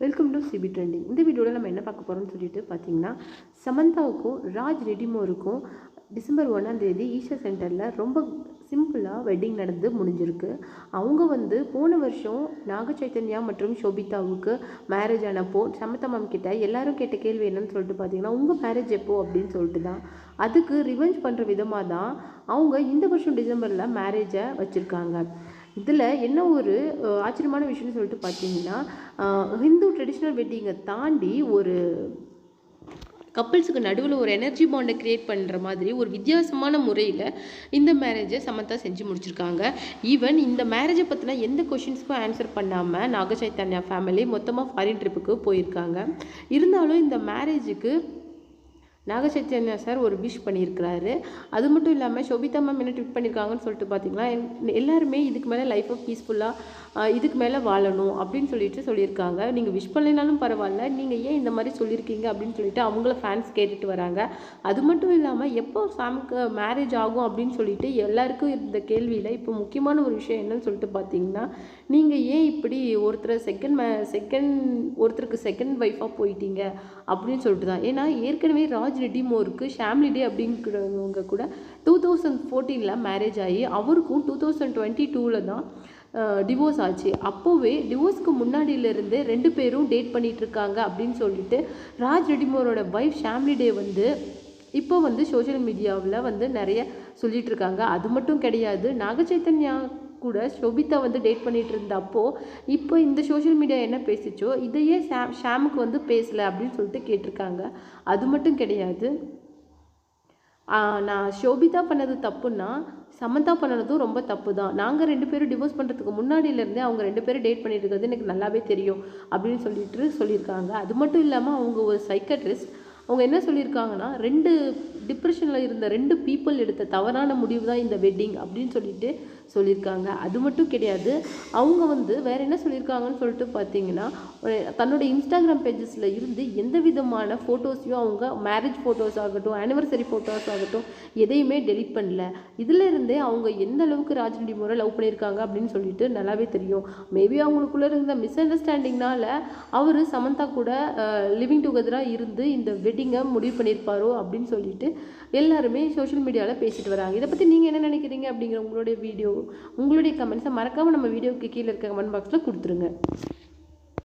Welcome to CP trending. இந்த வீடியோவில் நம்ம என்ன பார்க்க போகிறோம்னு சொல்லிட்டு பார்த்தீங்கன்னா, சமந்தாவுக்கும் ராஜ் ரெடிமோருக்கும் டிசம்பர் 1 ஈஷா சென்டரில் ரொம்ப சிம்பிளாக வெட்டிங் நடந்து முடிஞ்சிருக்கு. அவங்க போன வருஷம் நாக சைத்தன்யா மற்றும் ஷோபிதாவுக்கு மேரேஜ் ஆனப்போ சமந்தா மேம் கிட்ட எல்லாரும் கேட்ட கேள்வி என்னன்னு சொல்லிட்டு பார்த்தீங்கன்னா, உங்கள் மேரேஜ் எப்போ அப்படின்னு சொல்லிட்டு தான். அதுக்கு ரிவெஞ்ச் பண்ணுற விதமாக தான் அவங்க இந்த வருஷம் டிசம்பரில் மேரேஜை வச்சுருக்காங்க. இதில் என்ன ஒரு ஆச்சரியமான விஷயம்னு சொல்லிட்டு பார்த்தீங்கன்னா, ஹிந்து ட்ரெடிஷ்னல் வெட்டிங்கை தாண்டி ஒரு கப்பிள்ஸுக்கு நடுவில் ஒரு எனர்ஜி பாண்டை க்ரியேட் பண்ணுற மாதிரி ஒரு வித்தியாசமான முறையில் இந்த மேரேஜை சமந்தா செஞ்சு முடிச்சிருக்காங்க. ஈவன் இந்த மேரேஜை பற்றின எந்த கொஷின்ஸ்க்கும் ஆன்சர் பண்ணாமல் நாக சைத்தன்யா ஃபேமிலி மொத்தமாக ஃபாரின் ட்ரிப்புக்கு போயிருக்காங்க. இருந்தாலும் இந்த மேரேஜுக்கு நாக சைத்தன்யா சார் ஒரு விஷ் பண்ணியிருக்கிறாரு. அது மட்டும் இல்லாமல் ஷோபிதா மேம் என்ன ட்விட் பண்ணியிருக்காங்கன்னு சொல்லிட்டு பார்த்தீங்கன்னா, எல்லாருமே இதுக்கு மேலே லைஃப்பை பீஸ்ஃபுல்லாக இதுக்கு மேலே வாழணும் அப்படின்னு சொல்லியிருக்காங்க. நீங்கள் விஷ் பண்ணலைனாலும் பரவாயில்ல, நீங்கள் ஏன் இந்த மாதிரி சொல்லியிருக்கீங்க அப்படின்னு சொல்லிட்டு அவங்கள ஃபேன்ஸ் கேட்டுட்டு வராங்க. அது மட்டும் இல்லாமல் எப்போ சாமுக்கு மேரேஜ் ஆகும் அப்படின்னு சொல்லிட்டு எல்லாருக்கும் இந்த கேள்வியில் இப்போ முக்கியமான ஒரு விஷயம் என்னன்னு சொல்லிட்டு பார்த்தீங்கன்னா, நீங்கள் ஏன் இப்படி ஒருத்தருக்கு செகண்ட் ஒய்ஃபாக போயிட்டீங்க அப்படின்னு சொல்லிட்டு தான். ஏன்னா ஏற்கனவே ராஜ் ரெடிமோருக்கு ஷாம்லி டே அப்படிங்கிறவங்க கூட 2014 மேரேஜ் ஆகி அவருக்கும் 2022 தான் டிவோர்ஸ் ஆச்சு. அப்போவே டிவோர்ஸ்க்கு முன்னாடியிலேருந்து 2 பேரும் டேட் பண்ணிகிட்டு இருக்காங்க அப்படின்னு சொல்லிட்டு ராஜ் ரெடிமோரோட ஒய்ஃப் ஷாம்லி டே இப்போ சோஷியல் மீடியாவில் நிறைய சொல்லிட்டு இருக்காங்க. அது மட்டும் கிடையாது, நாக சைத்தன்யா கூட ஷோபிதா டேட் பண்ணிகிட்டு இருந்தப்போ இப்போ இந்த சோஷியல் மீடியா என்ன பேசிச்சோ இதையே ஷாமுக்கு பேசலை அப்படின்னு சொல்லிட்டு கேட்டிருக்காங்க. அது மட்டும் கிடையாது, நான் ஷோபிதா பண்ணது தப்புன்னா சமந்தா பண்ணதும் ரொம்ப தப்பு தான். நாங்கள் 2 பேரும் டிவோர்ஸ் பண்ணுறதுக்கு முன்னாடியிலேருந்தே அவங்க 2 பேரும் டேட் பண்ணிட்டு இருக்கிறது எனக்கு நல்லாவே தெரியும் அப்படின்னு சொல்லியிருக்காங்க. அது மட்டும் இல்லாமல் அவங்க ஒரு சைக்கட்ரிஸ்ட். அவங்க என்ன சொல்லியிருக்காங்கன்னா, 2 டிப்ரெஷனில் இருந்த 2 பீப்புள் எடுத்த தவறான முடிவு தான் இந்த வெட்டிங் அப்படின்னு சொல்லியிருக்காங்க. அது மட்டும் கிடையாது, அவங்க வேறு என்ன சொல்லியிருக்காங்கன்னு சொல்லிட்டு பார்த்தீங்கன்னா, தன்னோட இன்ஸ்டாகிராம் பேஜஸில் இருந்து எந்த விதமான ஃபோட்டோஸையும் அவங்க மேரேஜ் ஃபோட்டோஸ் ஆகட்டும், ஆனிவர்சரி ஃபோட்டோஸ் ஆகட்டும் எதையுமே டெலிட் பண்ணல. இதில் இருந்தே அவங்க எந்த அளவுக்கு ராஜ் ரெடிமோரை லவ் பண்ணியிருக்காங்க அப்படின்னு சொல்லிட்டு நல்லாவே தெரியும். மேபி அவங்களுக்குள்ளே இருந்த மிஸ் அண்டர்ஸ்டாண்டிங்னால அவர் சமந்தா கூட லிவிங் டுகெதராக இருந்து இந்த வெட்டிங்கை முடிவு பண்ணியிருப்பாரோ அப்படின்னு சொல்லிட்டு எல்லாருமே சோஷியல் மீடியாவில் பேசிட்டு வராங்க. இதை பற்றி நீங்கள் என்ன நினைக்கிறீங்க அப்படிங்கிற உங்களுடைய கமெண்ட்ஸை மறக்காமல் நம்ம வீடியோவுக்கு கீழே இருக்க கமெண்ட் பாக்ஸில் கொடுத்துருங்க.